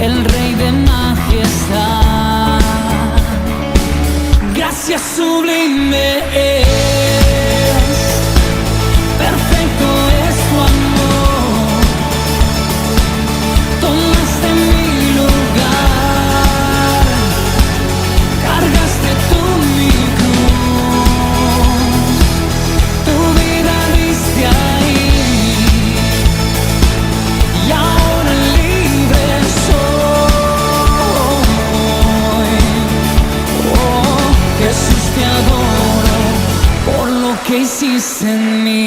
el Rey de majestad. Gracias sublime es, perfecto es tu amor. Tomaste mi lugar, cargaste tú mi cruz, tu vida diste ahí, y ahora libre soy. Oh, Jesús, te adoro por lo que hiciste en mí.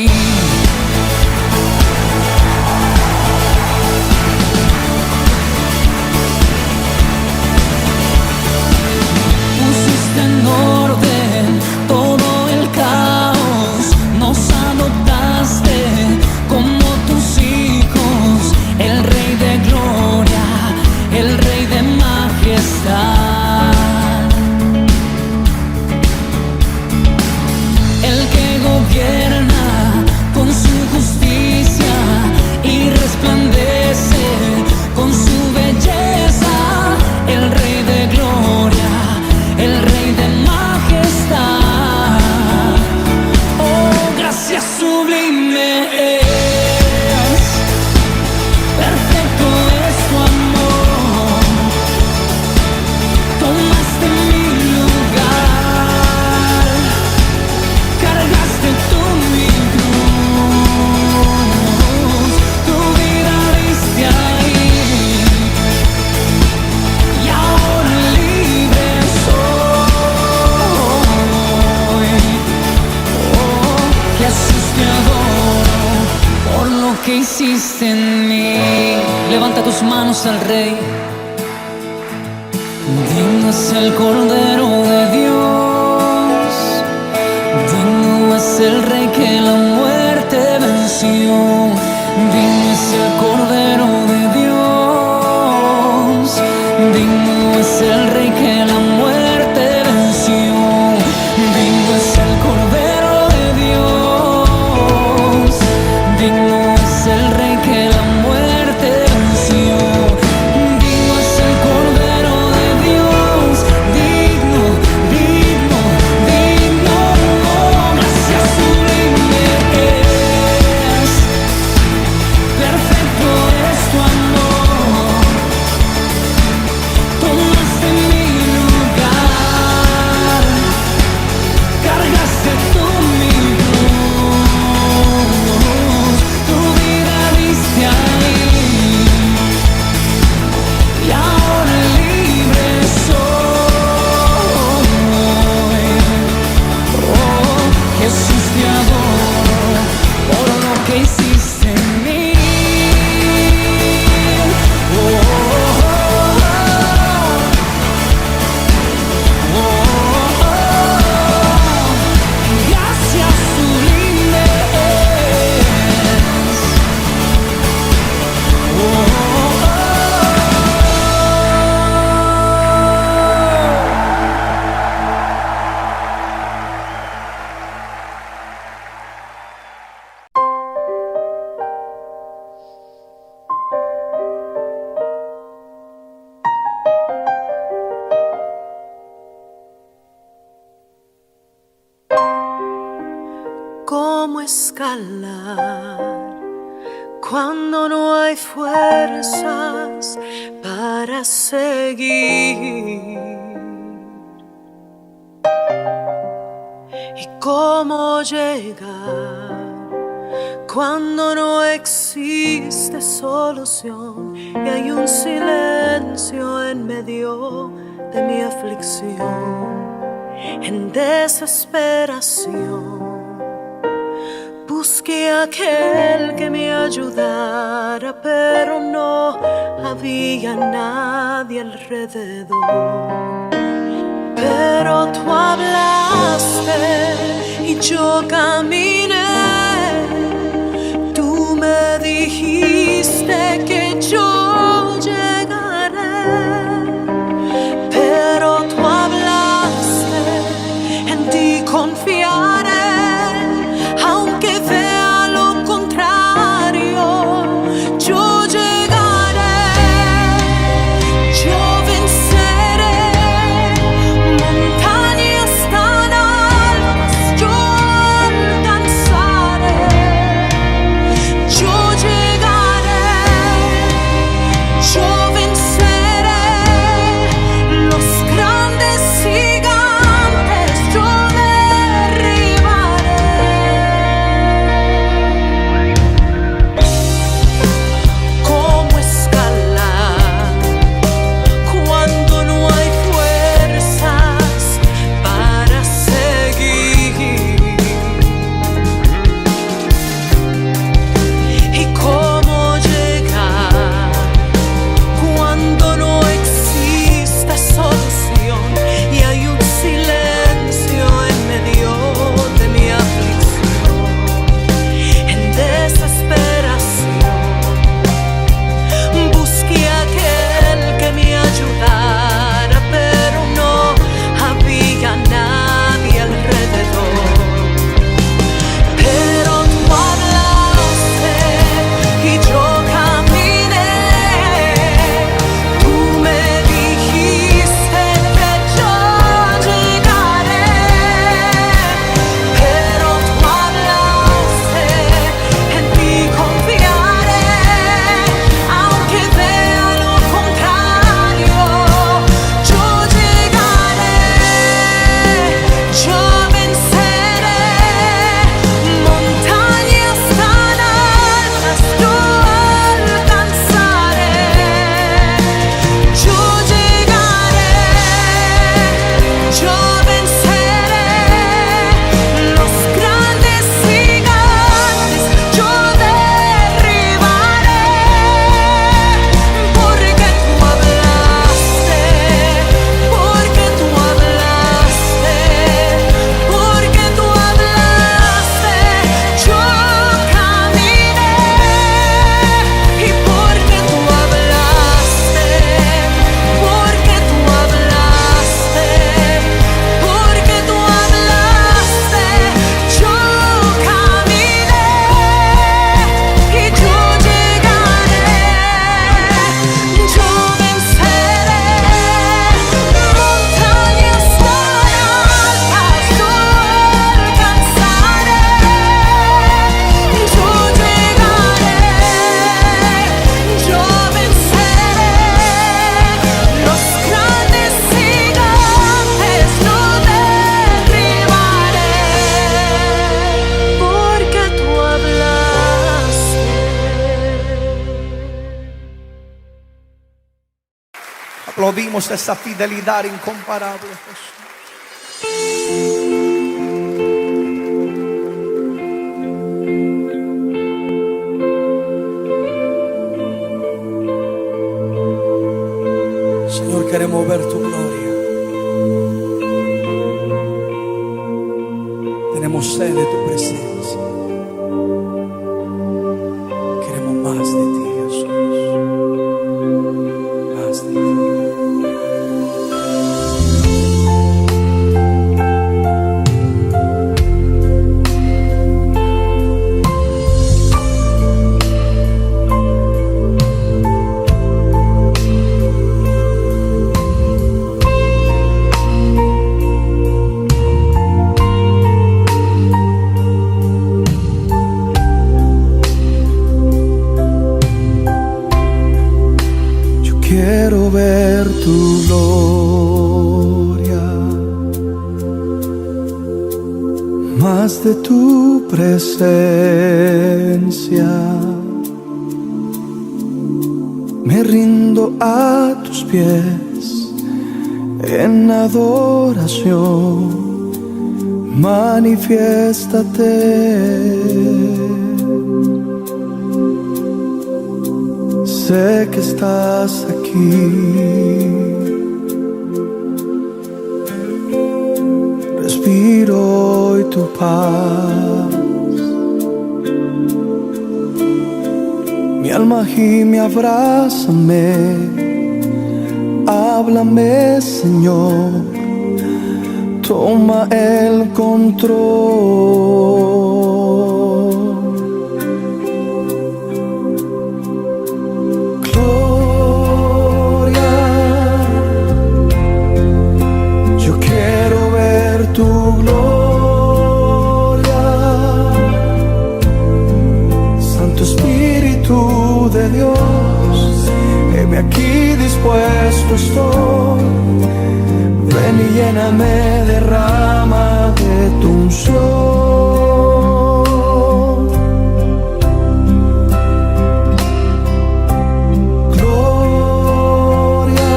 Pusiste en orden todo el caos, nos adoptaste como tus hijos, el Rey de gloria, el Rey de majestad, el que gobierna con su justicia y resplandece con su belleza, el Rey de gloria, el Rey de majestad. Oh, gracias sublime es, perfecto es tu amor. Tomaste mi lugar, cargaste tú mi cruz, tu vida diste ahí, y ahora libre soy. Oh, Jesús, te adoro por lo que hiciste en mí. Levanta tus manos al Rey. Digno es el Cordero de Dios, digno es el Rey que la muerte venció. Digno es el Cordero de Dios, digno es el Rey que la muerte venció. Digno es el Cordero de Dios, digno es el Rey que la muerte venció. Digno es el Cordero de Dios, digno, digno, digno. Oh, gracias sublime es, perfecto es tu amor. Tomaste mi lugar, cargaste tú mi cruz, tu vida diste ahí, y ahora libre soy. Oh, Jesús, te adoro por lo que hiciste en mí. Oh, oh, oh, oh. Gracias sublime es. Oh, oh, ¿Cómo escalar cuando no hay fuerzas para seguir? ¿Y cómo llegar cuando no existe solución y hay un silencio en medio de mi aflicción? En desesperación busqué a aquel que me ayudara, pero no había nadie alrededor. Pero tú hablaste y yo caminé. Tú me dijiste que yo llegaré, pero tú hablaste, en ti confiaré. Aunque vea lo contrario, yo llegaré. Aplaudimos esa fidelidad incomparable, Jesús. Señor, queremos ver tu gloria. Tenemos sed de tu presencia. Queremos más de ti, Jesús. Más de ti. Quiero ver tu gloria, más de tu presencia. Me rindo a tus pies en adoración. Manifiéstate. Sé que estás aquí. Respiro hoy tu paz. Mi alma gime, abrázame. Háblame, Señor. Toma el control. Tu gloria, Santo Espíritu de Dios, heme aquí dispuesto estoy. Ven y lléname, derrama de tu unción. Gloria,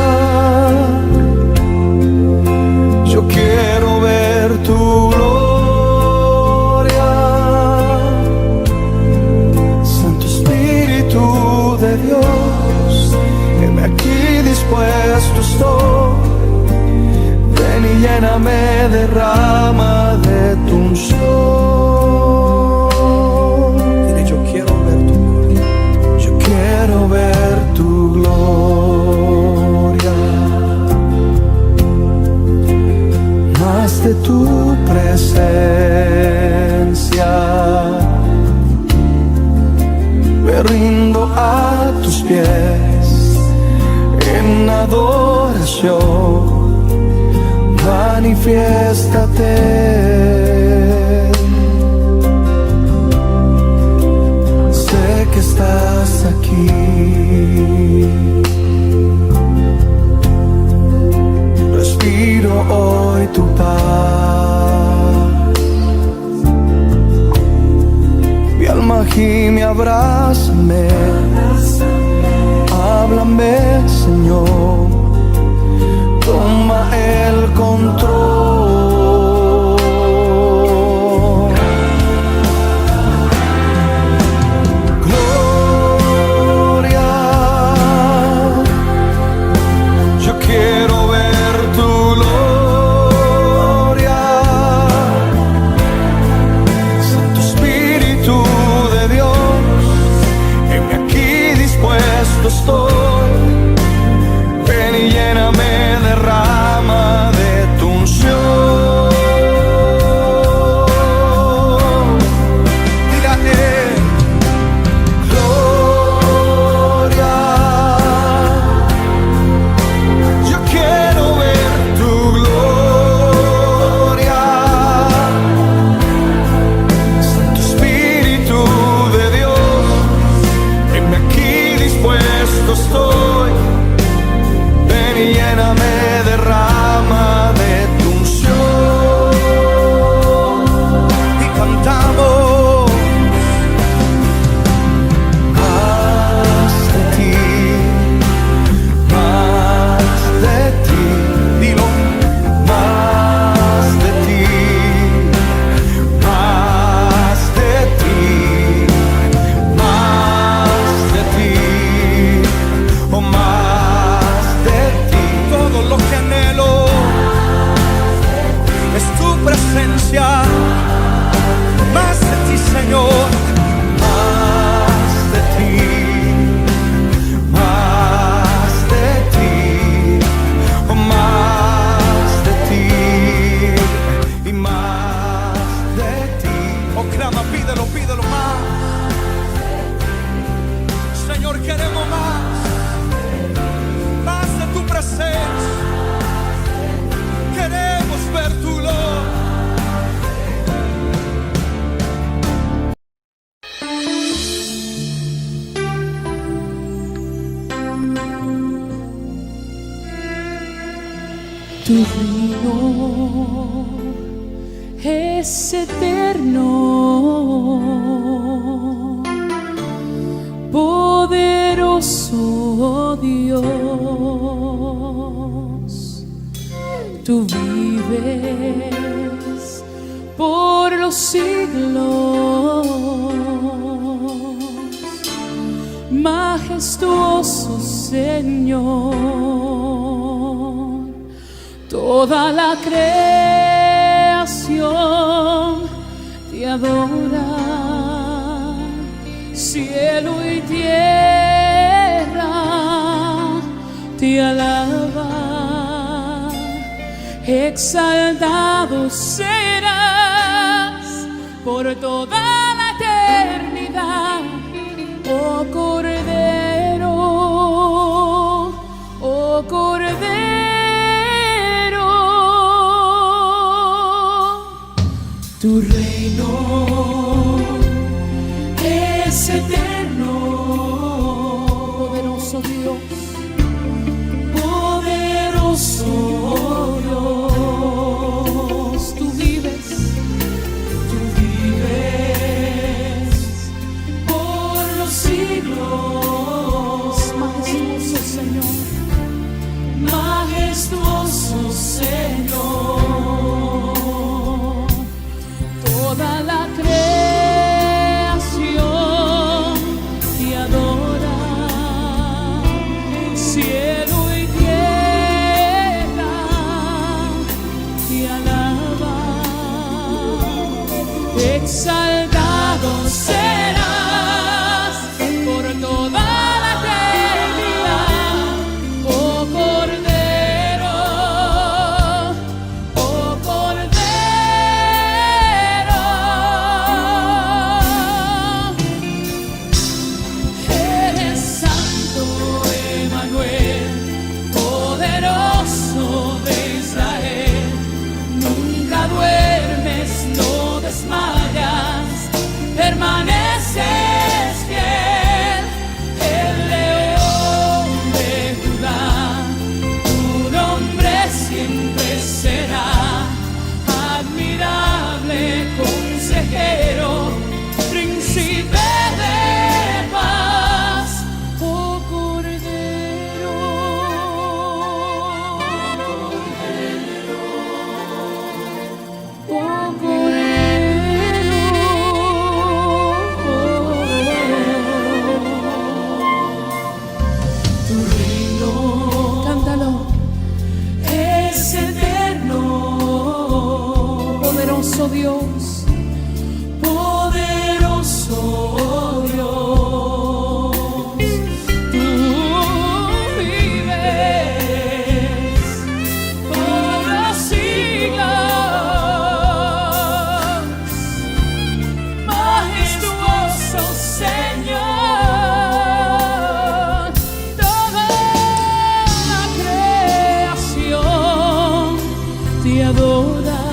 yo quiero tu gloria, Santo Espíritu de Dios, heme aquí dispuesto estoy. Ven y lléname, derrama de tu unción. Dile, yo quiero ver tu gloria, yo quiero ver tu gloria. Más de tu presencia, me rindo a tus pies en adoración. Manifiéstate. Sé que estás aquí. Respiro hoy tu paz. Mi alma gime, abrázame. Háblame, Señor. Toma el control. Gloria, yo quiero ver tu gloria. Santo Espíritu de Dios, heme aquí dispuesto estoy. Ven y lléname, derrama de tu unción. Dile a él, gloria, yo quiero ver tu gloria. Santo Espíritu de Dios, heme aquí dispuesto estoy. Ven y lléname, derrama de tu unción. Y cantamos más de ti, más Tu reino es eterno, poderoso Dios. Tú vives por los siglos, majestuoso Señor. Toda la creación te adora, cielo y tierra te alaba. Exaltado serás por toda la eternidad, oh Cordero, oh Cordero. Tu reino es eterno, poderoso Dios, poderoso Dios. Tú vives por los siglos, majestuoso Señor, majestuoso Señor. Toda la creación te adora, cielo y tierra te alaba. Exaltado serás por toda la eternidad, oh Cordero, oh Cordero. Eres santo, Emmanuel, poderoso de Israel. Nunca duermes, no desmayas, permaneces fiel. El león de Judá, tu nombre siempre será. Admirable consejero, príncipe de paz, oh Cordero. Oh Cordero, tu reino, cántalo, es eterno, poderoso Dios, poderoso Dios. Tú vives por los siglos, majestuoso Señor. Toda la creación te adora,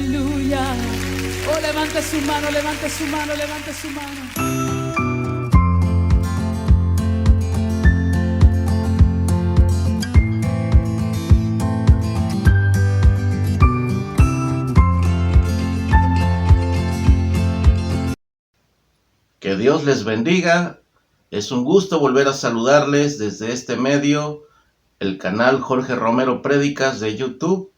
Aleluya. Oh, levante su mano, levante su mano, levante su mano. Que Dios les bendiga. Es un gusto volver a saludarles desde este medio, el canal Jorge Romero Prédicas de YouTube.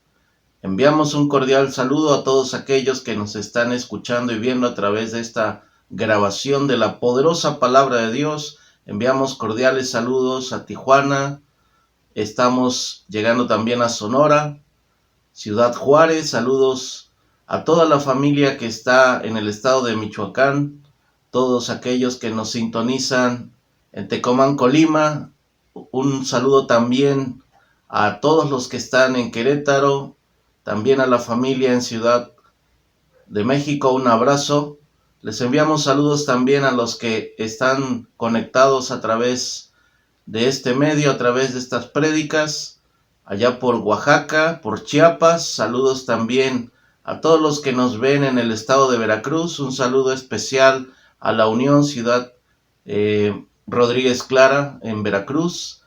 Enviamos un cordial saludo a todos aquellos que nos están escuchando y viendo a través de esta grabación de la poderosa palabra de Dios. Enviamos cordiales saludos a Tijuana. Estamos llegando también a Sonora, Ciudad Juárez. Saludos a toda la familia que está en el estado de Michoacán. Todos aquellos que nos sintonizan en Tecomán, Colima. Un saludo también a todos los que están en Querétaro, también a la familia en Ciudad de México. Un abrazo. Les enviamos saludos también a los que están conectados a través de este medio, a través de estas prédicas, allá por Oaxaca, por Chiapas. Saludos también a todos los que nos ven en el estado de Veracruz. Un saludo especial a la Unión Ciudad Rodríguez Clara en Veracruz,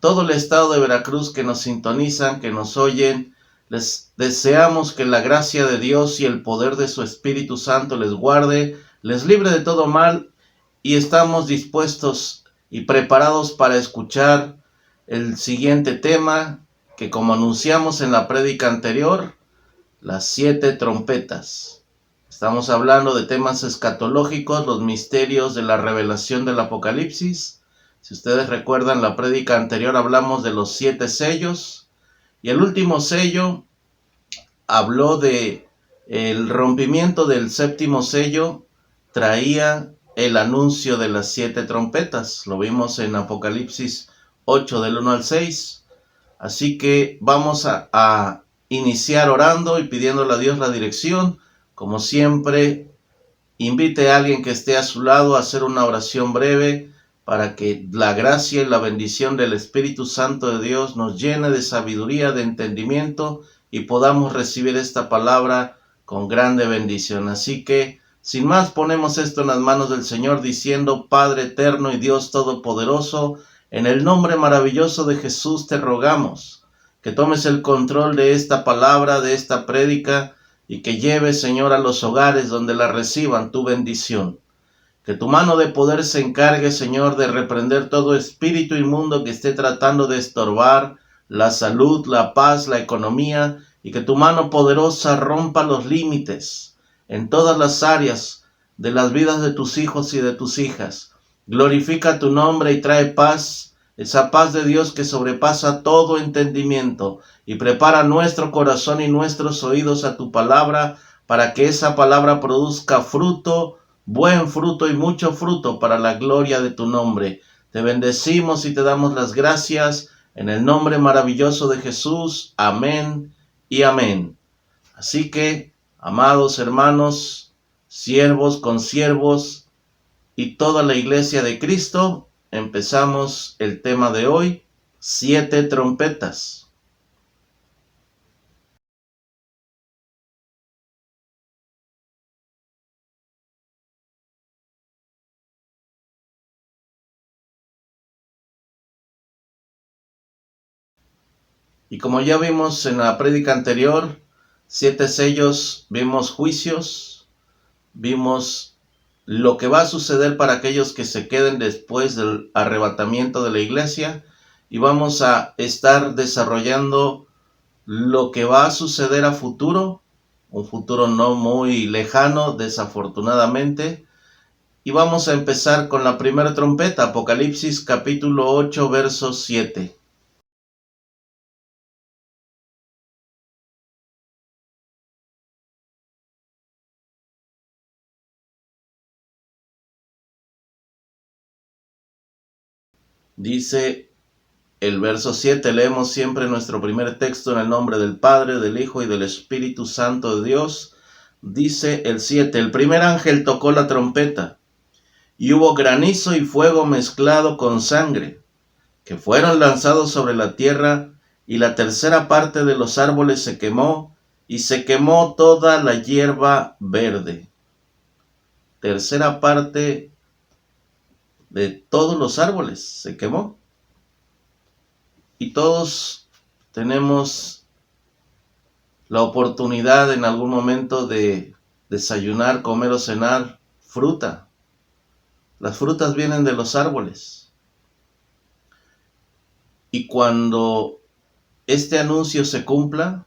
todo el estado de Veracruz que nos sintonizan, que nos oyen. Les deseamos que la gracia de Dios y el poder de su Espíritu Santo les guarde, les libre de todo mal, y estamos dispuestos y preparados para escuchar el siguiente tema que, como anunciamos en la prédica anterior, las 7 trompetas. Estamos hablando de temas escatológicos, los misterios de la revelación del Apocalipsis. Si ustedes recuerdan, la prédica anterior hablamos de los 7 sellos. Y el último sello habló de el rompimiento del 7º sello. Traía el anuncio de las 7 trompetas. Lo vimos en Apocalipsis 8 del 1 al 6. Así que vamos a iniciar orando y pidiéndole a Dios la dirección. Como siempre, invite a alguien que esté a su lado a hacer una oración breve para que la gracia y la bendición del Espíritu Santo de Dios nos llene de sabiduría, de entendimiento, y podamos recibir esta palabra con grande bendición. Así que, sin más, ponemos esto en las manos del Señor, diciendo: Padre eterno y Dios todopoderoso, en el nombre maravilloso de Jesús te rogamos que tomes el control de esta palabra, de esta prédica, y que lleves, Señor, a los hogares donde la reciban tu bendición. Que tu mano de poder se encargue, Señor, de reprender todo espíritu inmundo que esté tratando de estorbar la salud, la paz, la economía, y que tu mano poderosa rompa los límites en todas las áreas de las vidas de tus hijos y de tus hijas. Glorifica tu nombre y trae paz, esa paz de Dios que sobrepasa todo entendimiento, y prepara nuestro corazón y nuestros oídos a tu palabra, para que esa palabra produzca fruto, buen fruto y mucho fruto para la gloria de tu nombre. Te bendecimos y te damos las gracias en el nombre maravilloso de Jesús. Amén y amén. Así que, amados hermanos, siervos, consiervos y toda la iglesia de Cristo, empezamos el tema de hoy: 7 trompetas. Y como ya vimos en la prédica anterior, 7 sellos, vimos juicios, vimos lo que va a suceder para aquellos que se queden después del arrebatamiento de la iglesia, y vamos a estar desarrollando lo que va a suceder a futuro, un futuro no muy lejano, desafortunadamente. Y vamos a empezar con la primera trompeta, Apocalipsis capítulo 8, verso 7. Dice el verso 7, leemos siempre nuestro primer texto en el nombre del Padre, del Hijo y del Espíritu Santo de Dios. Dice el 7, el primer ángel tocó la trompeta, y hubo granizo y fuego mezclado con sangre, que fueron lanzados sobre la tierra, y la tercera parte de los árboles se quemó, y se quemó toda la hierba verde. Tercera parte de todos los árboles se quemó. Y todos tenemos la oportunidad en algún momento de desayunar, comer o cenar fruta. Las frutas vienen de los árboles. Y cuando este anuncio se cumpla,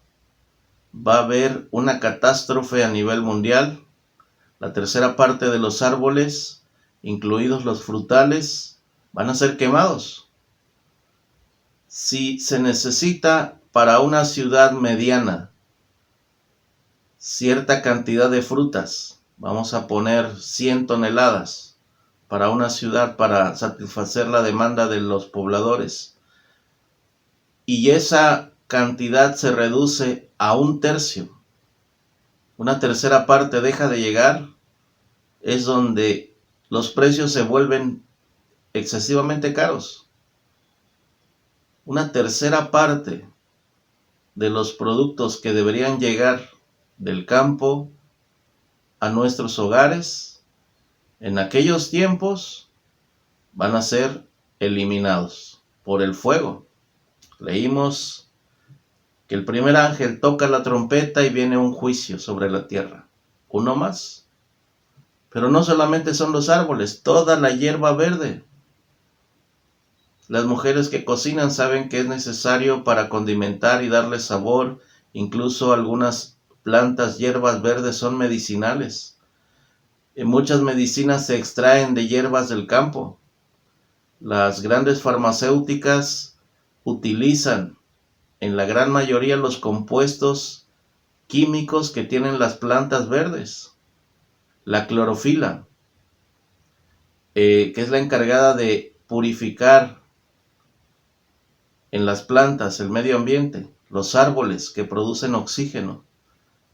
va a haber una catástrofe a nivel mundial. La tercera parte de los árboles, incluidos los frutales, van a ser quemados. Si se necesita para una ciudad mediana cierta cantidad de frutas, vamos a poner 100 toneladas para una ciudad para satisfacer la demanda de los pobladores, y esa cantidad se reduce a 1/3, una tercera parte deja de llegar, es donde los precios se vuelven excesivamente caros. Una tercera parte de los productos que deberían llegar del campo a nuestros hogares en aquellos tiempos van a ser eliminados por el fuego. Leímos que el primer ángel toca la trompeta y viene un juicio sobre la tierra. Uno más. Pero no solamente son los árboles, toda la hierba verde. Las mujeres que cocinan saben que es necesario para condimentar y darle sabor. Incluso algunas plantas, hierbas verdes son medicinales. Y muchas medicinas se extraen de hierbas del campo. Las grandes farmacéuticas utilizan en la gran mayoría los compuestos químicos que tienen las plantas verdes. La clorofila, que es la encargada de purificar en las plantas el medio ambiente, los árboles que producen oxígeno.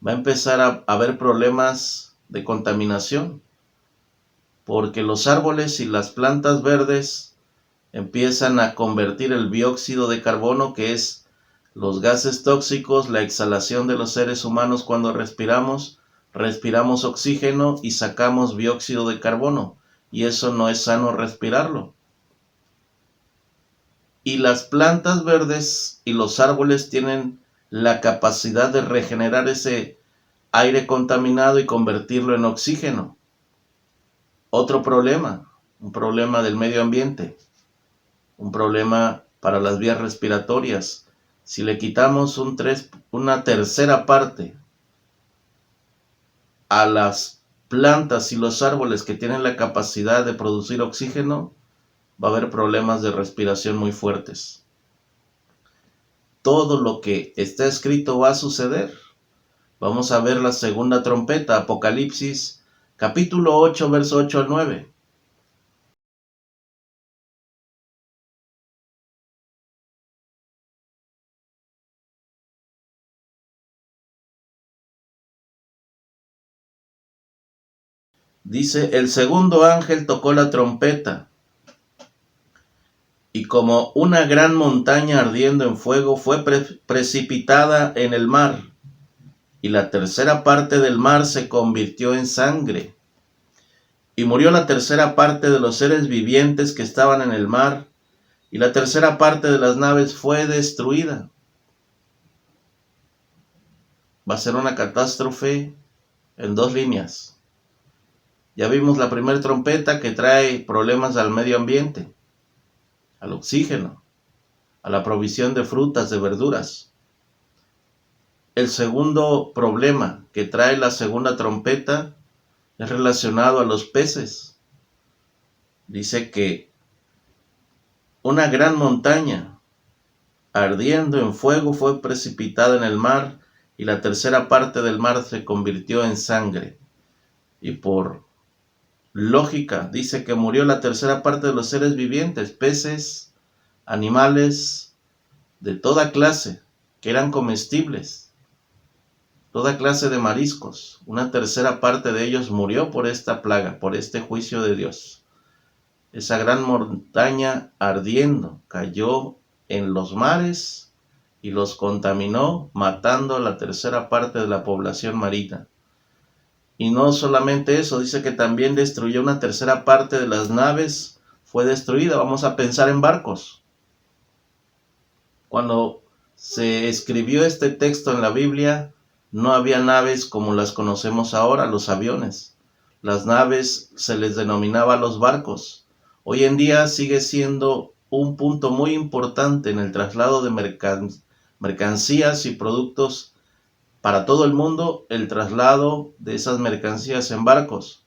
Va a empezar a haber problemas de contaminación, porque los árboles y las plantas verdes empiezan a convertir el dióxido de carbono, que es los gases tóxicos, la exhalación de los seres humanos cuando respiramos oxígeno y sacamos dióxido de carbono, y eso no es sano respirarlo. Y las plantas verdes y los árboles tienen la capacidad de regenerar ese aire contaminado y convertirlo en oxígeno. Otro problema, un problema del medio ambiente, un problema para las vías respiratorias. Si le quitamos una tercera parte a las plantas y los árboles que tienen la capacidad de producir oxígeno, va a haber problemas de respiración muy fuertes. Todo lo que está escrito va a suceder. Vamos a ver la segunda trompeta, Apocalipsis, capítulo 8, verso 8 al 9. Dice, el segundo ángel tocó la trompeta, y como una gran montaña ardiendo en fuego fue precipitada en el mar, y la tercera parte del mar se convirtió en sangre. Y murió la tercera parte de los seres vivientes que estaban en el mar, y la tercera parte de las naves fue destruida. Va a ser una catástrofe en 2 líneas. Ya vimos la primera trompeta que trae problemas al medio ambiente, al oxígeno, a la provisión de frutas, de verduras. El segundo problema que trae la segunda trompeta es relacionado a los peces. Dice que una gran montaña ardiendo en fuego fue precipitada en el mar, y la tercera parte del mar se convirtió en sangre. Y por lógica, dice que murió la tercera parte de los seres vivientes, peces, animales de toda clase, que eran comestibles, toda clase de mariscos. Una tercera parte de ellos murió por esta plaga, por este juicio de Dios. Esa gran montaña ardiendo cayó en los mares y los contaminó, matando a la tercera parte de la población marina. Y no solamente eso, dice que también destruyó una tercera parte de las naves, fue destruida. Vamos a pensar en barcos. Cuando se escribió este texto en la Biblia, no había naves como las conocemos ahora, los aviones. Las naves se les denominaba los barcos. Hoy en día sigue siendo un punto muy importante en el traslado de mercancías y productos para todo el mundo, el traslado de esas mercancías en barcos.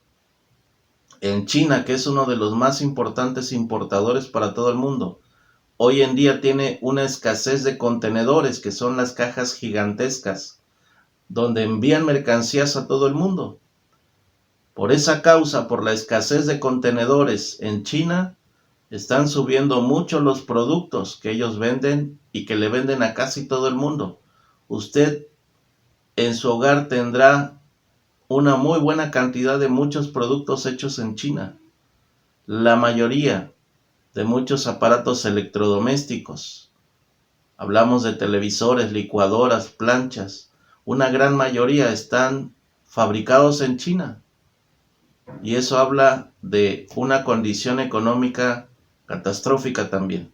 En China, que es uno de los más importantes importadores para todo el mundo, hoy en día tiene una escasez de contenedores, que son las cajas gigantescas, donde envían mercancías a todo el mundo. Por esa causa, por la escasez de contenedores en China, están subiendo mucho los productos que ellos venden y que le venden a casi todo el mundo. Usted en su hogar tendrá una muy buena cantidad de muchos productos hechos en China. La mayoría de muchos aparatos electrodomésticos. Hablamos de televisores, licuadoras, planchas. Una gran mayoría están fabricados en China. Y eso habla de una condición económica catastrófica también.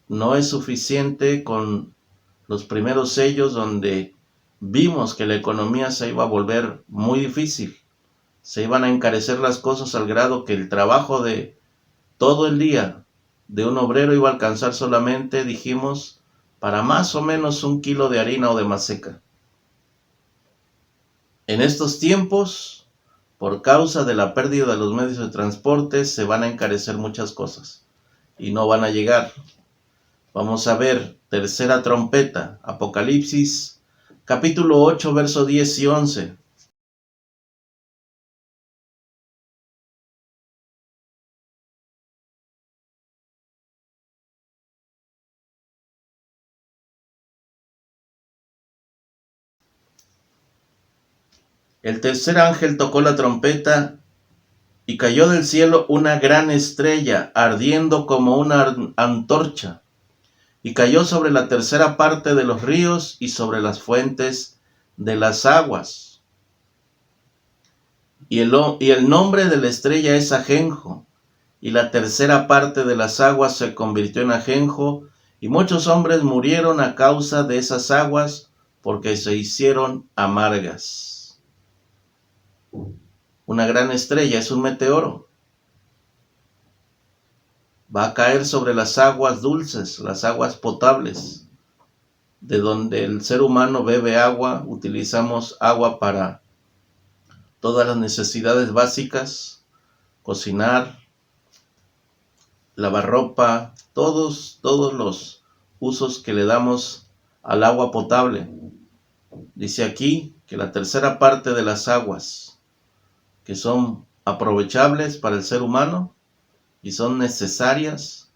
No es suficiente con los primeros sellos donde vimos que la economía se iba a volver muy difícil. Se iban a encarecer las cosas al grado que el trabajo de todo el día de un obrero iba a alcanzar solamente, dijimos, para más o menos 1 kilo de harina o de maseca. En estos tiempos, por causa de la pérdida de los medios de transporte, se van a encarecer muchas cosas y no van a llegar. Vamos a ver, tercera trompeta, Apocalipsis, capítulo 8, verso 10 y 11. El tercer ángel tocó la trompeta y cayó del cielo una gran estrella, ardiendo como una antorcha, y cayó sobre la tercera parte de los ríos y sobre las fuentes de las aguas. Y el nombre de la estrella es ajenjo, y la tercera parte de las aguas se convirtió en ajenjo, y muchos hombres murieron a causa de esas aguas, porque se hicieron amargas. Una gran estrella es un meteoro. Va a caer sobre las aguas dulces, las aguas potables, de donde el ser humano bebe agua. Utilizamos agua para todas las necesidades básicas, cocinar, lavar ropa, todos los usos que le damos al agua potable. Dice aquí que la tercera parte de las aguas que son aprovechables para el ser humano y son necesarias,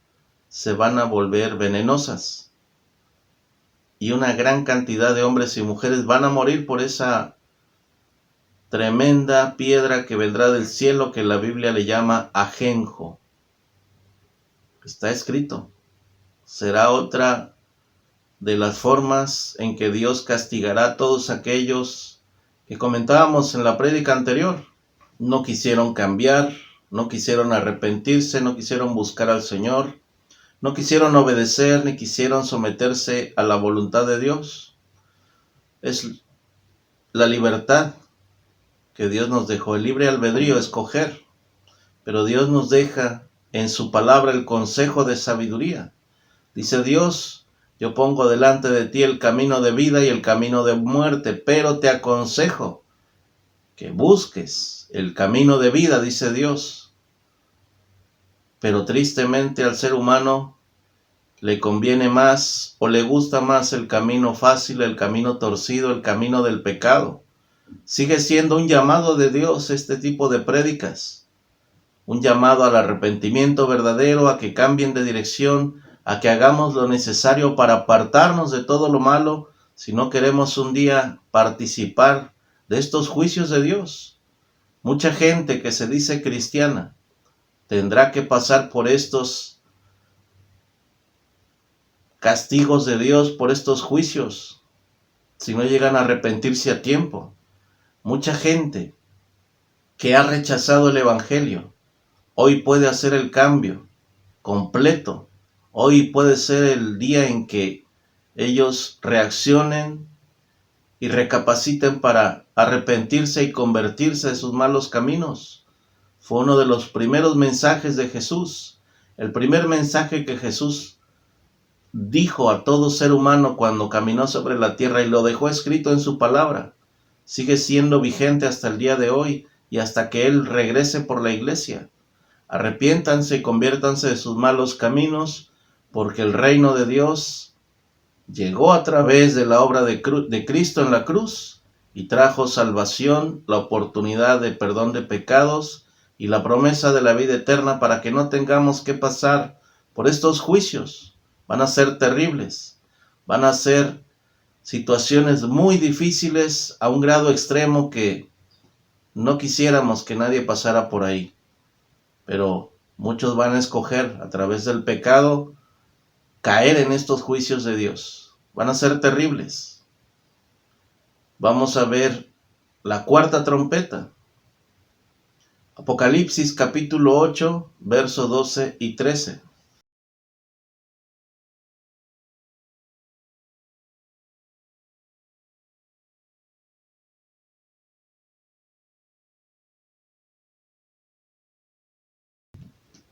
se van a volver venenosas. Y una gran cantidad de hombres y mujeres van a morir por esa tremenda piedra que vendrá del cielo, que la Biblia le llama ajenjo. Está escrito. Será otra de las formas en que Dios castigará a todos aquellos que comentábamos en la prédica anterior. No quisieron cambiar, no quisieron arrepentirse, no quisieron buscar al Señor, no quisieron obedecer, ni quisieron someterse a la voluntad de Dios. Es la libertad que Dios nos dejó, el libre albedrío, escoger. Pero Dios nos deja en su palabra el consejo de sabiduría. Dice Dios: yo pongo delante de ti el camino de vida y el camino de muerte, pero te aconsejo que busques el camino de vida, dice Dios. Pero tristemente al ser humano le conviene más o le gusta más el camino fácil, el camino torcido, el camino del pecado. Sigue siendo un llamado de Dios este tipo de prédicas, un llamado al arrepentimiento verdadero, a que cambien de dirección, a que hagamos lo necesario para apartarnos de todo lo malo, si no queremos un día participar de estos juicios de Dios. Mucha gente que se dice cristiana tendrá que pasar por estos castigos de Dios por estos juicios si no llegan a arrepentirse a tiempo. Mucha gente que ha rechazado el Evangelio hoy puede hacer el cambio completo. Hoy puede ser el día en que ellos reaccionen y recapaciten para arrepentirse y convertirse de sus malos caminos. Fue uno de los primeros mensajes de Jesús. El primer mensaje que Jesús dijo a todo ser humano cuando caminó sobre la tierra y lo dejó escrito en su palabra. Sigue siendo vigente hasta el día de hoy y hasta que Él regrese por la iglesia. Arrepiéntanse y conviértanse de sus malos caminos, porque el reino de Dios llegó a través de la obra de Cristo en la cruz y trajo salvación, la oportunidad de perdón de pecados y la promesa de la vida eterna para que no tengamos que pasar por estos juicios. Van a ser terribles, van a ser situaciones muy difíciles a un grado extremo que no quisiéramos que nadie pasara por ahí. Pero muchos van a escoger a través del pecado caer en estos juicios de Dios. Van a ser terribles. Vamos a ver la cuarta trompeta. Apocalipsis capítulo 8, versos 12 y 13.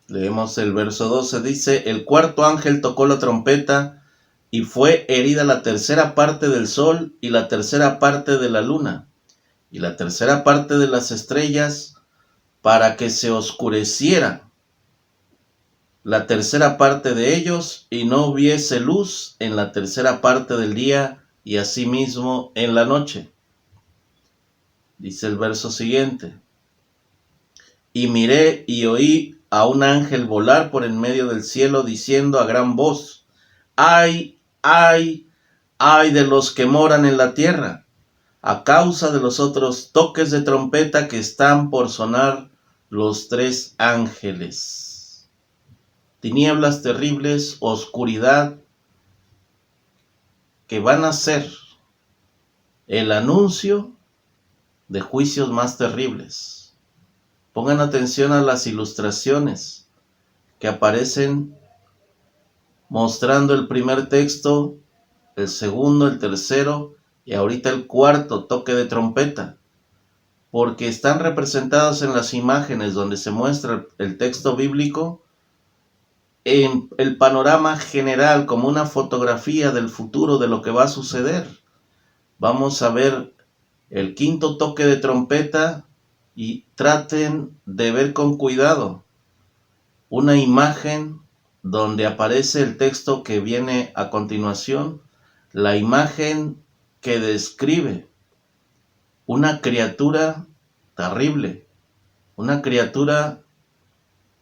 Leemos el verso 12, dice: el cuarto ángel tocó la trompeta y fue herida la tercera parte del sol y la tercera parte de la luna y la tercera parte de las estrellas, para que se oscureciera la tercera parte de ellos y no hubiese luz en la tercera parte del día y asimismo en la noche. Dice el verso siguiente: y miré y oí a un ángel volar por en medio del cielo, diciendo a gran voz: ¡ay, ay, ay de los que moran en la tierra, a causa de los otros toques de trompeta que están por sonar los tres ángeles! Tinieblas terribles, oscuridad, que van a ser el anuncio de juicios más terribles. Pongan atención a las ilustraciones que aparecen mostrando el primer texto, el segundo, el tercero y ahorita el cuarto toque de trompeta, porque están representados en las imágenes donde se muestra el texto bíblico en el panorama general, como una fotografía del futuro de lo que va a suceder. Vamos a ver el quinto toque de trompeta y traten de ver con cuidado una imagen donde aparece el texto que viene a continuación, la imagen que describe una criatura terrible, una criatura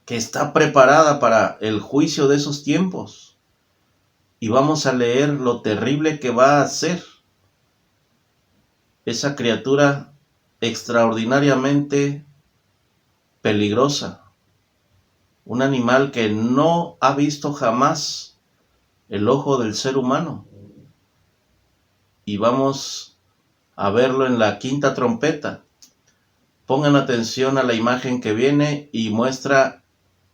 que está preparada para el juicio de esos tiempos. Y vamos a leer lo terrible que va a ser esa criatura extraordinariamente peligrosa, un animal que no ha visto jamás el ojo del ser humano. Y vamos a verlo en la quinta trompeta. Pongan atención a la imagen que viene y muestra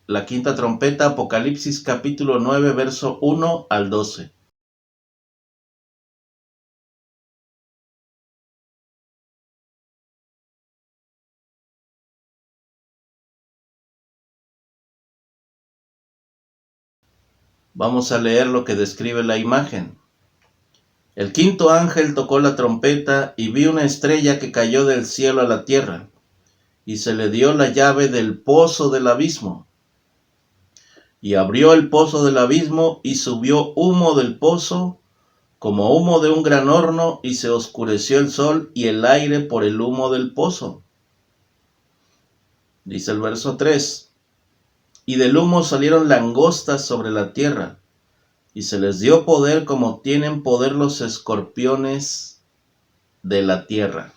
la quinta trompeta, Apocalipsis capítulo 9, verso 1 al 12. Vamos a leer lo que describe la imagen. El quinto ángel tocó la trompeta y vi una estrella que cayó del cielo a la tierra, y se le dio la llave del pozo del abismo. Y abrió el pozo del abismo y subió humo del pozo, como humo de un gran horno, y se oscureció el sol y el aire por el humo del pozo. Dice el verso 3. Y del humo salieron langostas sobre la tierra, y se les dio poder como tienen poder los escorpiones de la tierra.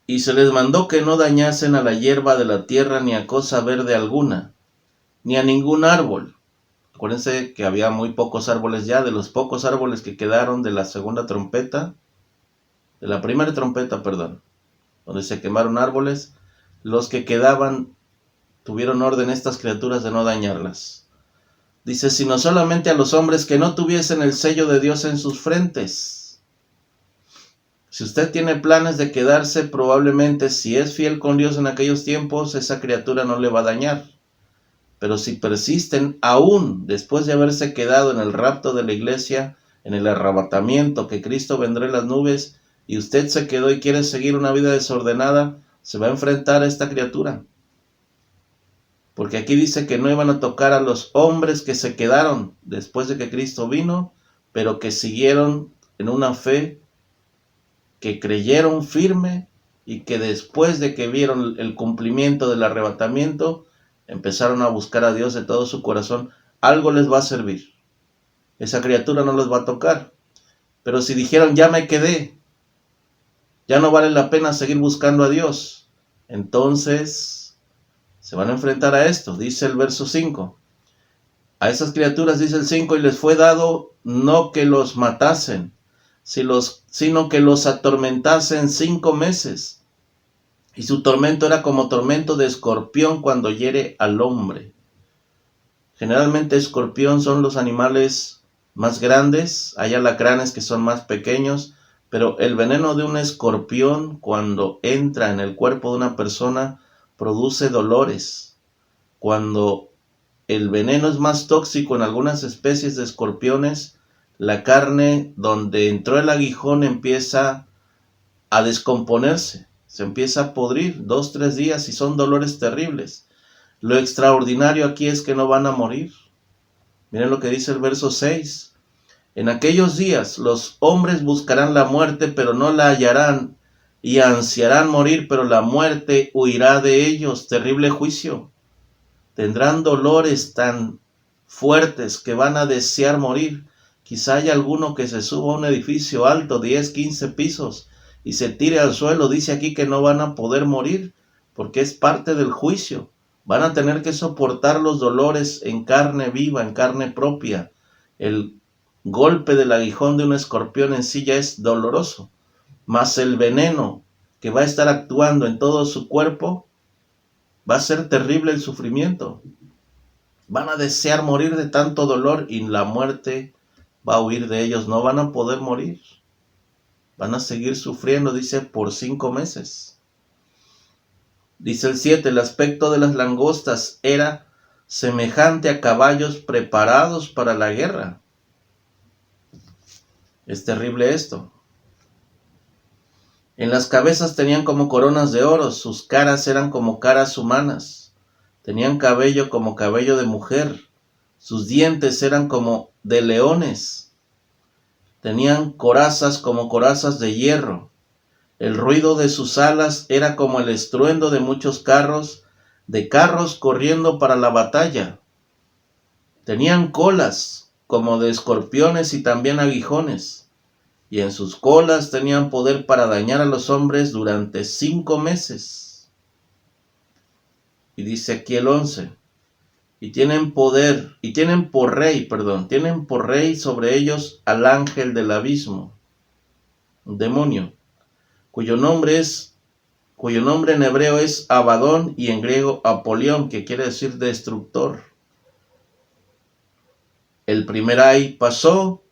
Y se les mandó que no dañasen a la hierba de la tierra, ni a cosa verde alguna, ni a ningún árbol. Acuérdense que había muy pocos árboles ya, de los pocos árboles que quedaron de la segunda trompeta, de la primera trompeta, perdón, donde se quemaron árboles, los que quedaban tuvieron orden estas criaturas de no dañarlas. Dice, sino solamente a los hombres que no tuviesen el sello de Dios en sus frentes. Si usted tiene planes de quedarse, probablemente si es fiel con Dios en aquellos tiempos, esa criatura no le va a dañar. Pero si persisten aún después de haberse quedado en el rapto de la iglesia, en el arrebatamiento, que Cristo vendrá en las nubes, y usted se quedó y quiere seguir una vida desordenada, se va a enfrentar a esta criatura. Porque aquí dice que no iban a tocar a los hombres que se quedaron después de que Cristo vino, pero que siguieron en una fe, que creyeron firme y que después de que vieron el cumplimiento del arrebatamiento, empezaron a buscar a Dios de todo su corazón. Algo les va a servir. Esa criatura no les va a tocar. Pero si dijeron, ya me quedé, ya no vale la pena seguir buscando a Dios, entonces se van a enfrentar a esto. Dice el verso 5. A esas criaturas, dice el 5, y les fue dado no que los matasen, sino que los atormentasen 5 meses. Y su tormento era como tormento de escorpión cuando hiere al hombre. Generalmente escorpión son los animales más grandes, hay alacranes que son más pequeños, pero el veneno de un escorpión cuando entra en el cuerpo de una persona produce dolores. Cuando el veneno es más tóxico en algunas especies de escorpiones, la carne donde entró el aguijón empieza a descomponerse. Se empieza a podrir 2-3 días y son dolores terribles. Lo extraordinario aquí es que no van a morir. Miren lo que dice el verso 6. En aquellos días los hombres buscarán la muerte, pero no la hallarán, y ansiarán morir, pero la muerte huirá de ellos. Terrible juicio. Tendrán dolores tan fuertes que van a desear morir. Quizá haya alguno que se suba a un edificio alto, 10, 15 pisos, y se tire al suelo. Dice aquí que no van a poder morir, porque es parte del juicio. Van a tener que soportar los dolores en carne viva, en carne propia. El golpe del aguijón de un escorpión en sí ya es doloroso, más el veneno que va a estar actuando en todo su cuerpo, va a ser terrible el sufrimiento. Van a desear morir de tanto dolor y la muerte va a huir de ellos. No van a poder morir. Van a seguir sufriendo, dice, por 5 meses. Dice el 7, el aspecto de las langostas era semejante a caballos preparados para la guerra. Es terrible esto. En las cabezas tenían como coronas de oro, sus caras eran como caras humanas. Tenían cabello como cabello de mujer, sus dientes eran como de leones. Tenían corazas como corazas de hierro. El ruido de sus alas era como el estruendo de muchos carros, de carros corriendo para la batalla. Tenían colas como de escorpiones y también aguijones, y en sus colas tenían poder para dañar a los hombres durante 5 meses. Y dice aquí el 11, tienen por rey sobre ellos al ángel del abismo, un demonio, cuyo nombre en hebreo es Abadón y en griego Apolión, que quiere decir destructor. El primer ay pasó,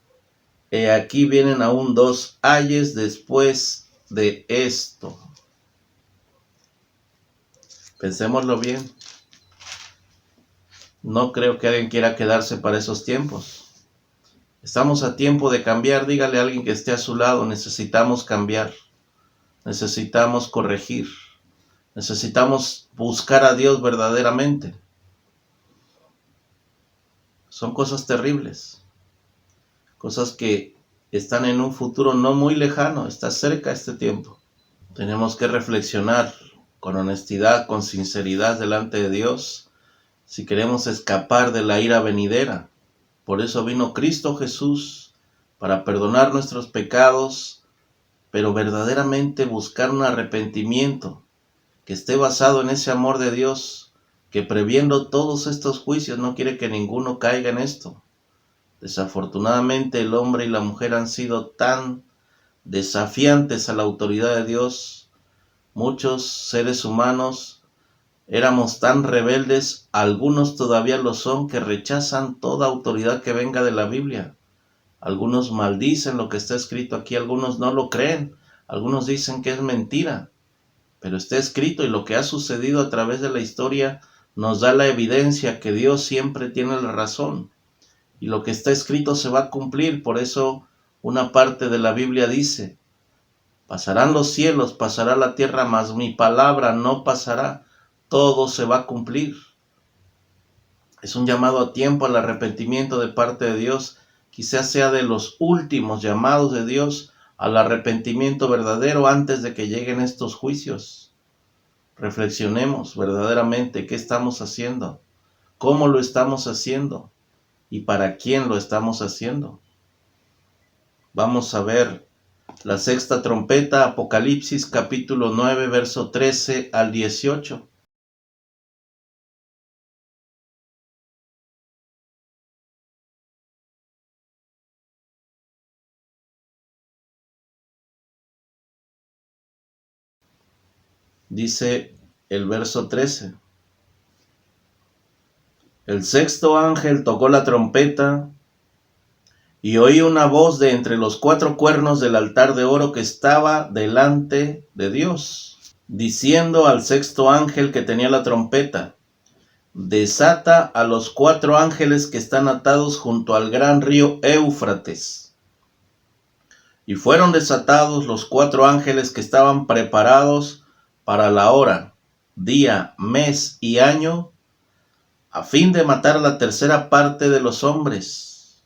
he aquí vienen aún 2 ayes después de esto. Pensémoslo bien. No creo que alguien quiera quedarse para esos tiempos. Estamos a tiempo de cambiar. Dígale a alguien que esté a su lado, necesitamos cambiar. Necesitamos corregir. Necesitamos buscar a Dios verdaderamente. Son cosas terribles. Cosas que están en un futuro no muy lejano. Está cerca este tiempo. Tenemos que reflexionar con honestidad, con sinceridad delante de Dios, si queremos escapar de la ira venidera. Por eso vino Cristo Jesús, para perdonar nuestros pecados, pero verdaderamente buscar un arrepentimiento que esté basado en ese amor de Dios, que previendo todos estos juicios no quiere que ninguno caiga en esto. Desafortunadamente el hombre y la mujer han sido tan desafiantes a la autoridad de Dios. Muchos seres humanos éramos tan rebeldes, algunos todavía lo son, que rechazan toda autoridad que venga de la Biblia. Algunos maldicen lo que está escrito aquí, algunos no lo creen, algunos dicen que es mentira, pero está escrito, y lo que ha sucedido a través de la historia nos da la evidencia que Dios siempre tiene la razón, y lo que está escrito se va a cumplir. Por eso una parte de la Biblia dice: pasarán los cielos, pasará la tierra, mas mi palabra no pasará. Todo se va a cumplir. Es un llamado a tiempo al arrepentimiento de parte de Dios. Quizás sea de los últimos llamados de Dios al arrepentimiento verdadero antes de que lleguen estos juicios. Reflexionemos verdaderamente qué estamos haciendo, cómo lo estamos haciendo y para quién lo estamos haciendo. Vamos a ver la sexta trompeta, Apocalipsis capítulo 9, verso 13 al 18. Dice el verso 13: el sexto ángel tocó la trompeta, y oí una voz de entre los 4 cuernos del altar de oro que estaba delante de Dios, diciendo al sexto ángel que tenía la trompeta: desata a los 4 ángeles que están atados junto al gran río Éufrates. Y fueron desatados los 4 ángeles que estaban preparados para la hora, día, mes y año, a fin de matar a la tercera parte de los hombres.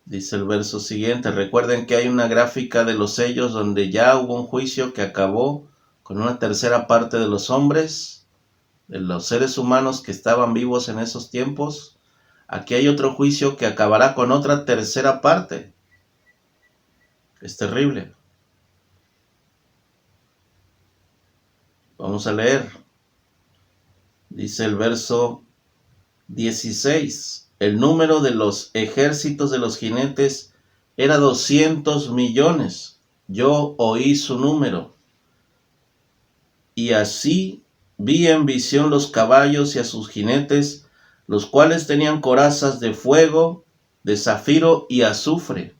Dice el verso siguiente. Recuerden que hay una gráfica de los sellos donde ya hubo un juicio que acabó con una tercera parte de los hombres, de los seres humanos que estaban vivos en esos tiempos. Aquí hay otro juicio que acabará con otra tercera parte. Es terrible. Vamos a leer. Dice el verso 16. El número de los ejércitos de los jinetes era 200 millones. Yo oí su número. Y así vi en visión los caballos y a sus jinetes, los cuales tenían corazas de fuego, de zafiro y azufre.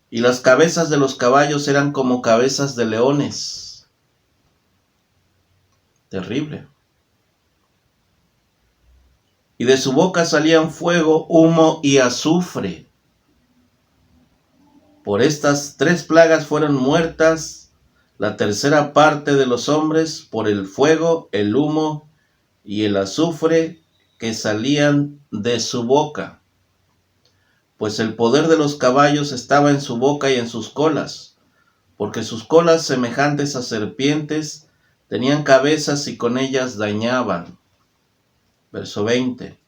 Y las cabezas de los caballos eran como cabezas de leones. Terrible. Y de su boca salían fuego, humo y azufre. Por estas 3 plagas fueron muertas la tercera parte de los hombres, por el fuego, el humo y el azufre que salían de su boca. Pues el poder de los caballos estaba en su boca y en sus colas, porque sus colas, semejantes a serpientes, tenían cabezas y con ellas dañaban. Verso 20.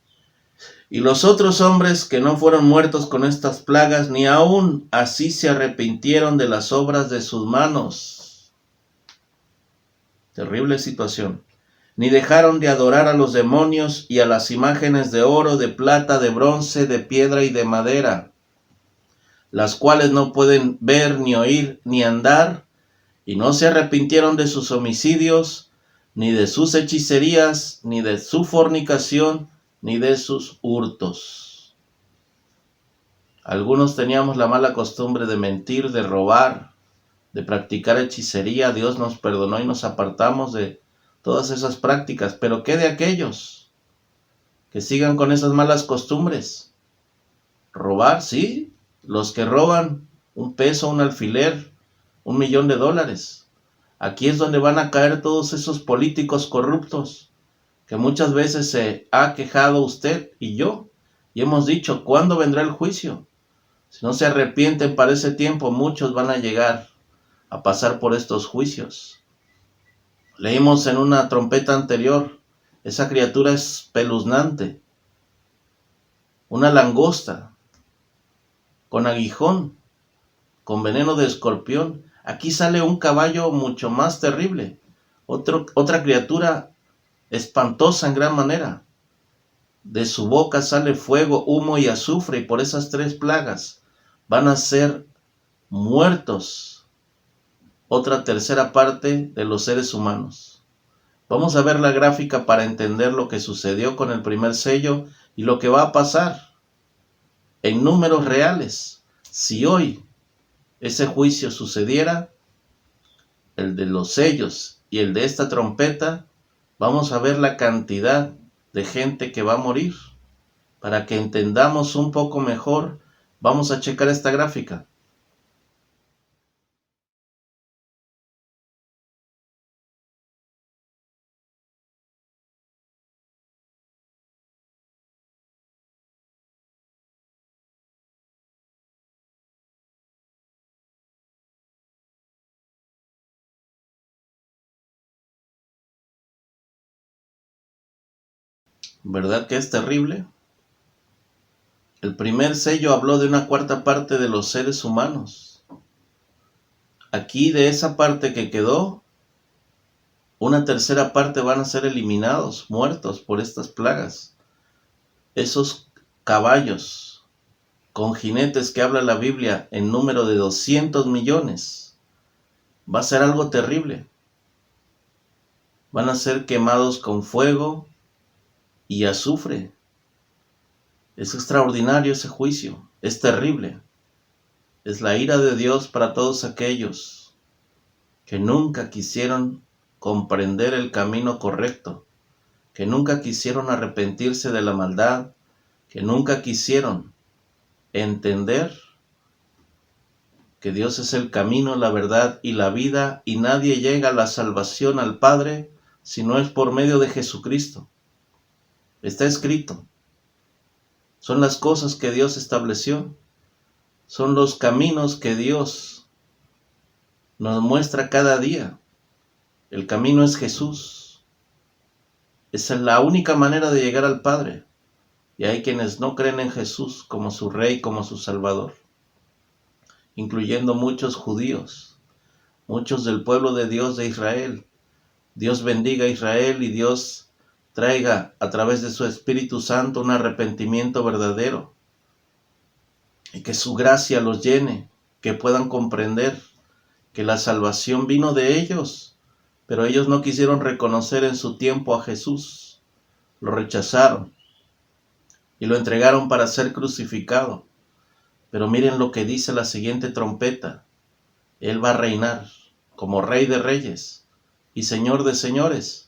Y los otros hombres que no fueron muertos con estas plagas, ni aun así se arrepintieron de las obras de sus manos. Terrible situación. Ni dejaron de adorar a los demonios y a las imágenes de oro, de plata, de bronce, de piedra y de madera, las cuales no pueden ver, ni oír, ni andar, y no se arrepintieron de sus homicidios, ni de sus hechicerías, ni de su fornicación, ni de sus hurtos. Algunos teníamos la mala costumbre de mentir, de robar, de practicar hechicería. Dios nos perdonó y nos apartamos de todas esas prácticas. Pero ¿qué de aquellos que sigan con esas malas costumbres? Robar, sí. Los que roban un peso, un alfiler, $1,000,000. Aquí es donde van a caer todos esos políticos corruptos que muchas veces se ha quejado usted y yo, y hemos dicho: ¿cuándo vendrá el juicio? Si no se arrepienten para ese tiempo, muchos van a llegar a pasar por estos juicios. Leímos en una trompeta anterior, esa criatura es espeluznante, una langosta, con aguijón, con veneno de escorpión. Aquí sale un caballo mucho más terrible, otra criatura espantosa en gran manera. De su boca sale fuego, humo y azufre, y por esas 3 plagas van a ser muertos otra tercera parte de los seres humanos. Vamos a ver la gráfica para entender lo que sucedió con el primer sello y lo que va a pasar en números reales. Si hoy ese juicio sucediera, el de los sellos y el de esta trompeta, vamos a ver la cantidad de gente que va a morir. Para que entendamos un poco mejor, vamos a checar esta gráfica. ¿Verdad que es terrible? El primer sello habló de una 1/4 parte de los seres humanos. Aquí, de esa parte que quedó, una 1/3 parte van a ser eliminados, muertos por estas plagas. Esos caballos con jinetes que habla la Biblia en número de 200 millones, va a ser algo terrible. Van a ser quemados con fuego y azufre. Es extraordinario ese juicio, es terrible. Es la ira de Dios para todos aquellos que nunca quisieron comprender el camino correcto, que nunca quisieron arrepentirse de la maldad, que nunca quisieron entender que Dios es el camino, la verdad y la vida, y nadie llega a la salvación al Padre si no es por medio de Jesucristo. Está escrito. Son las cosas que Dios estableció. Son los caminos que Dios nos muestra cada día. El camino es Jesús. Esa es la única manera de llegar al Padre. Y hay quienes no creen en Jesús como su Rey, como su Salvador, incluyendo muchos judíos, muchos del pueblo de Dios de Israel. Dios bendiga a Israel y Dios traiga a través de su Espíritu Santo un arrepentimiento verdadero. Y que su gracia los llene, que puedan comprender que la salvación vino de ellos, pero ellos no quisieron reconocer en su tiempo a Jesús. Lo rechazaron y lo entregaron para ser crucificado. Pero miren lo que dice la siguiente trompeta. Él va a reinar como Rey de Reyes y Señor de Señores.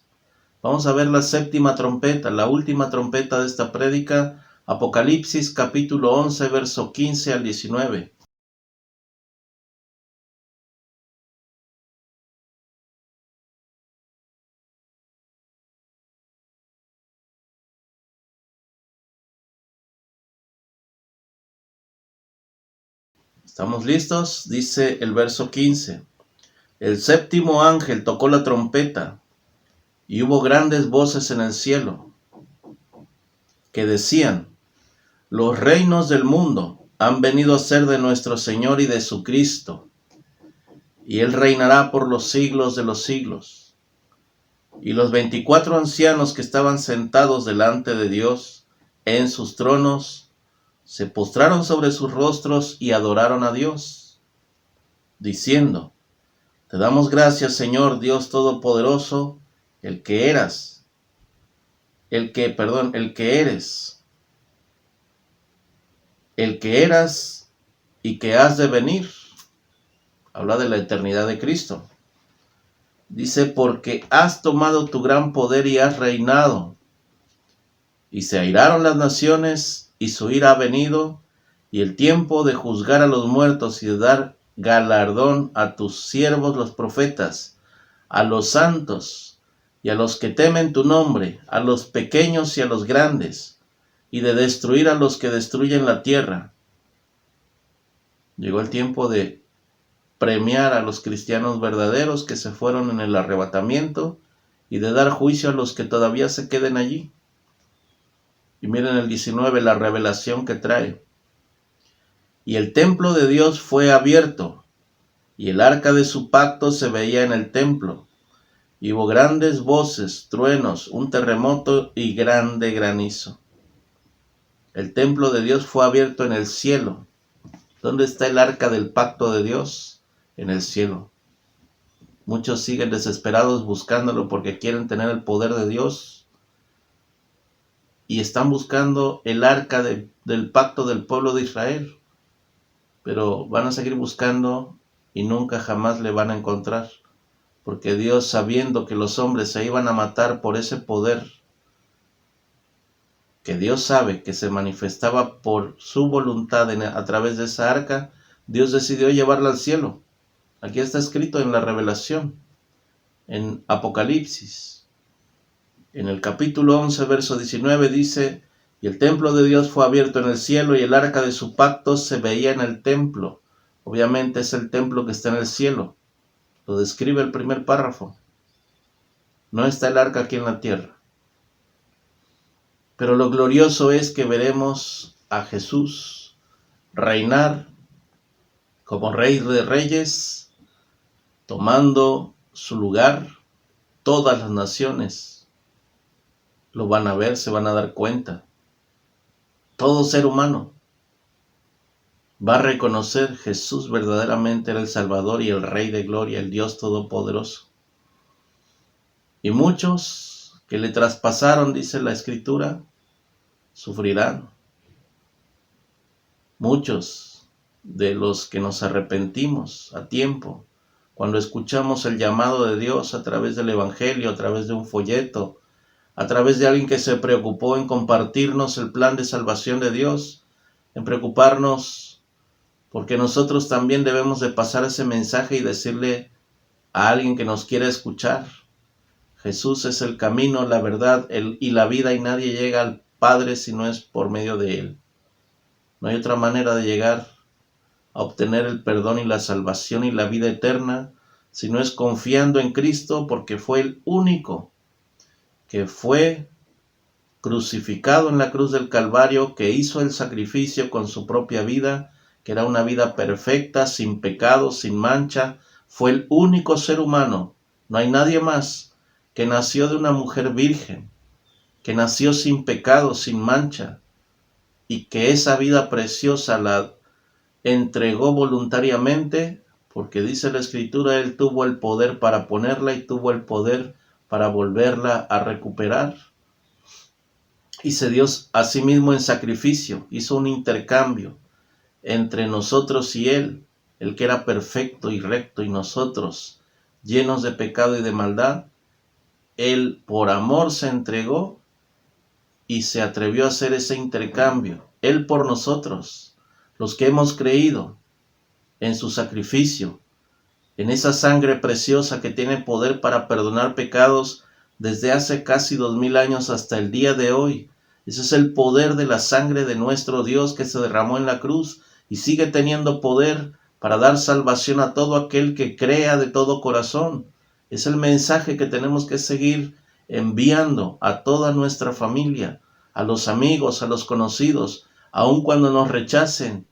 Vamos a ver la 7ª trompeta, la última trompeta de esta prédica, Apocalipsis capítulo 11, verso 15 al 19. ¿Estamos listos? Dice el verso 15. El 7º ángel tocó la trompeta, y hubo grandes voces en el cielo, que decían: los reinos del mundo han venido a ser de nuestro Señor y de su Cristo, y Él reinará por los siglos de los siglos. Y los 24 ancianos que estaban sentados delante de Dios en sus tronos, se postraron sobre sus rostros y adoraron a Dios, diciendo: te damos gracias, Señor Dios Todopoderoso, el que eres, el que eras y que has de venir. Habla de la eternidad de Cristo. Dice: porque has tomado tu gran poder y has reinado. Y se airaron las naciones, y su ira ha venido, y el tiempo de juzgar a los muertos y de dar galardón a tus siervos los profetas, a los santos y a los que temen tu nombre, a los pequeños y a los grandes, y de destruir a los que destruyen la tierra. Llegó el tiempo de premiar a los cristianos verdaderos que se fueron en el arrebatamiento y de dar juicio a los que todavía se queden allí. Y miren el 19, la revelación que trae. Y el templo de Dios fue abierto, y el arca de su pacto se veía en el templo. Y hubo grandes voces, truenos, un terremoto y grande granizo. El templo de Dios fue abierto en el cielo. ¿Dónde está el arca del pacto de Dios? En el cielo. Muchos siguen desesperados buscándolo porque quieren tener el poder de Dios y están buscando el arca del pacto del pueblo de Israel, pero van a seguir buscando y nunca jamás le van a encontrar, porque Dios, sabiendo que los hombres se iban a matar por ese poder que Dios sabe que se manifestaba por su voluntad a través de esa arca, Dios decidió llevarla al cielo. Aquí está escrito en la Revelación, en Apocalipsis. En el capítulo 11, verso 19 dice: y el templo de Dios fue abierto en el cielo y el arca de su pacto se veía en el templo. Obviamente es el templo que está en el cielo. Lo describe el primer párrafo. No está el arca aquí en la tierra. Pero lo glorioso es que veremos a Jesús reinar como Rey de Reyes, tomando su lugar. Todas las naciones lo van a ver, se van a dar cuenta. Todo ser humano va a reconocer Jesús verdaderamente era el Salvador y el Rey de Gloria, el Dios Todopoderoso. Y muchos que le traspasaron, dice la Escritura, sufrirán. Muchos de los que nos arrepentimos a tiempo, cuando escuchamos el llamado de Dios a través del Evangelio, a través de un folleto, a través de alguien que se preocupó en compartirnos el plan de salvación de Dios, en preocuparnos porque nosotros también debemos de pasar ese mensaje y decirle a alguien que nos quiera escuchar: Jesús es el camino, la verdad y la vida, y nadie llega al Padre si no es por medio de Él. No hay otra manera de llegar a obtener el perdón y la salvación y la vida eterna si no es confiando en Cristo, porque fue el único que fue crucificado en la cruz del Calvario, que hizo el sacrificio con su propia vida, que era una vida perfecta, sin pecado, sin mancha. Fue el único ser humano, no hay nadie más, que nació de una mujer virgen, que nació sin pecado, sin mancha, y que esa vida preciosa la entregó voluntariamente, porque dice la Escritura, Él tuvo el poder para ponerla y tuvo el poder para volverla a recuperar. Y se dio a sí mismo en sacrificio, hizo un intercambio entre nosotros y Él, el que era perfecto y recto, y nosotros, llenos de pecado y de maldad. Él por amor se entregó y se atrevió a hacer ese intercambio. Él por nosotros, los que hemos creído en su sacrificio, en esa sangre preciosa que tiene poder para perdonar pecados desde hace casi 2000 años hasta el día de hoy. Ese es el poder de la sangre de nuestro Dios que se derramó en la cruz y sigue teniendo poder para dar salvación a todo aquel que crea de todo corazón. Es el mensaje que tenemos que seguir enviando a toda nuestra familia, a los amigos, a los conocidos, aun cuando nos rechacen.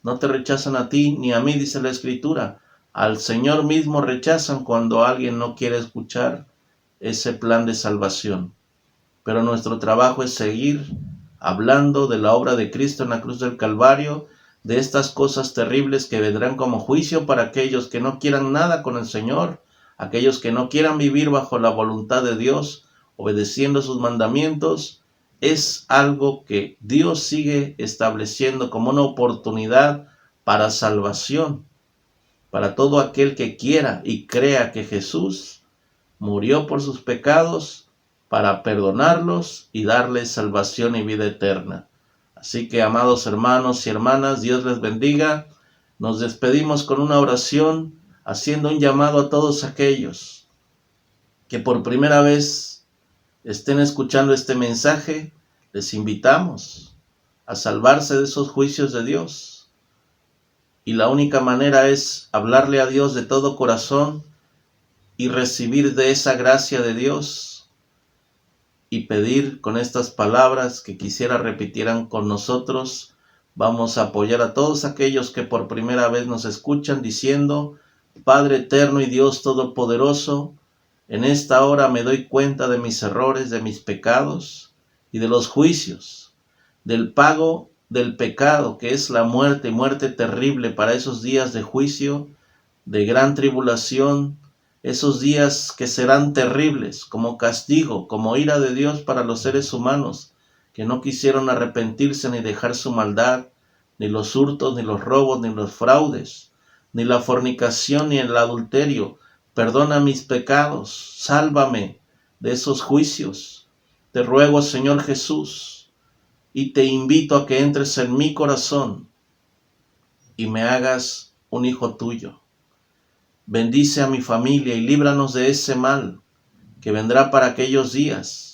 No te rechazan a ti ni a mí, dice la Escritura. Al Señor mismo rechazan cuando alguien no quiere escuchar ese plan de salvación. Pero nuestro trabajo es seguir hablando de la obra de Cristo en la cruz del Calvario, de estas cosas terribles que vendrán como juicio para aquellos que no quieran nada con el Señor, aquellos que no quieran vivir bajo la voluntad de Dios, obedeciendo sus mandamientos. Es algo que Dios sigue estableciendo como una oportunidad para salvación, para todo aquel que quiera y crea que Jesús murió por sus pecados para perdonarlos y darles salvación y vida eterna. Así que, amados hermanos y hermanas, Dios les bendiga. Nos despedimos con una oración, haciendo un llamado a todos aquellos que por primera vez estén escuchando este mensaje. Les invitamos a salvarse de esos juicios de Dios. Y la única manera es hablarle a Dios de todo corazón y recibir de esa gracia de Dios, y pedir con estas palabras que quisiera repitieran con nosotros. Vamos a apoyar a todos aquellos que por primera vez nos escuchan diciendo: Padre eterno y Dios todopoderoso, en esta hora me doy cuenta de mis errores, de mis pecados y de los juicios, del pago del pecado que es la muerte, muerte terrible para esos días de juicio, de gran tribulación, esos días que serán terribles como castigo, como ira de Dios para los seres humanos que no quisieron arrepentirse ni dejar su maldad, ni los hurtos, ni los robos, ni los fraudes, ni la fornicación, ni el adulterio. Perdona mis pecados, sálvame de esos juicios. Te ruego, Señor Jesús, y te invito a que entres en mi corazón y me hagas un hijo tuyo. Bendice a mi familia y líbranos de ese mal que vendrá para aquellos días.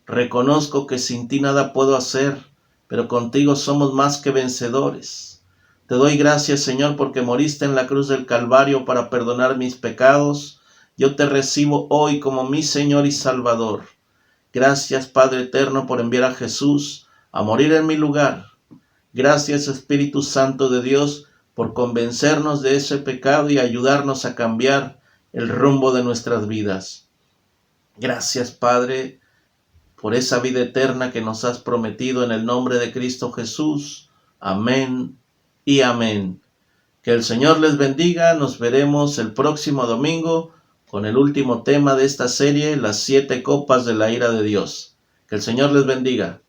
Reconozco que sin ti nada puedo hacer, pero contigo somos más que vencedores. Te doy gracias, Señor, porque moriste en la cruz del Calvario para perdonar mis pecados. Yo te recibo hoy como mi Señor y Salvador. Gracias, Padre eterno, por enviar a Jesús a morir en mi lugar. Gracias, Espíritu Santo de Dios, por convencernos de ese pecado y ayudarnos a cambiar el rumbo de nuestras vidas. Gracias, Padre, por esa vida eterna que nos has prometido en el nombre de Cristo Jesús. Amén y amén. Que el Señor les bendiga. Nos veremos el próximo domingo con el último tema de esta serie, las 7 copas de la ira de Dios. Que el Señor les bendiga.